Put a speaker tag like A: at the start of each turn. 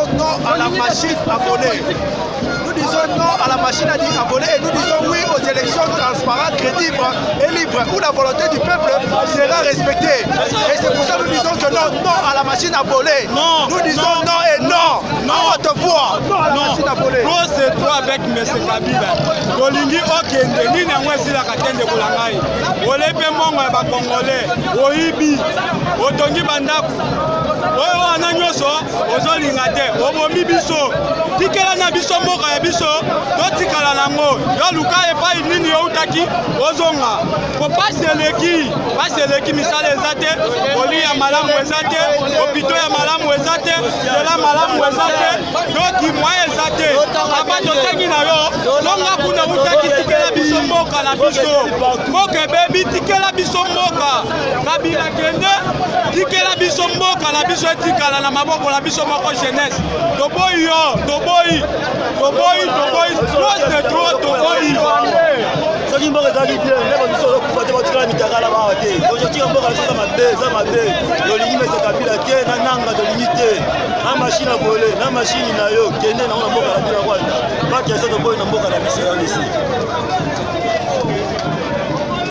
A: disons non à la machine à voler. Nous disons non à la machine à voler et nous disons oui aux élections transparentes, crédibles et libres où la volonté du peuple sera respectée. Et c'est pour ça que nous disons que non, non à la machine à voler.
B: Non,
A: nous disons non et non. Non à te voir. Non à la machine à voler.
B: C'est toi avec M. Kabila. Kolingi okende ni na mwesi la katende kulangai. Olepe mongo ya ba Congolais. Oibi. Otongi bandaku. Oyo wana nyoso ozolinga te. Obomi biso. Tikela na biso mboka ya biso. Totikala nango. Yo luka epai nini yo utaki ozonga. Ko paseleki misale ezate. Oli ya malamu ezate. Opito ya malamu ezate. Sela malamu ezate. Doki mwa ezate. Abato tangi na yo. Longa kuna utaki tikela biso mboka na biso. Mboka bebi tikela biso mboka. Kabila kende tikela biso mboka na biso etikala na maboko la biso moko jeunesse. Toboyi yo, toboyi. Trop c'est trop toboyi.
C: Soki mboka ezali bien, ndeko biso okufa te batikala mitakala bawa te. Aujourd'hui mboka za mabe. Yolingi mesa Kabila te na nanga tolingi te. Na machine à voler, na machine na yo kende na mboka la bila kwa. Baki ya soto boy na mboka la biso ya lisi.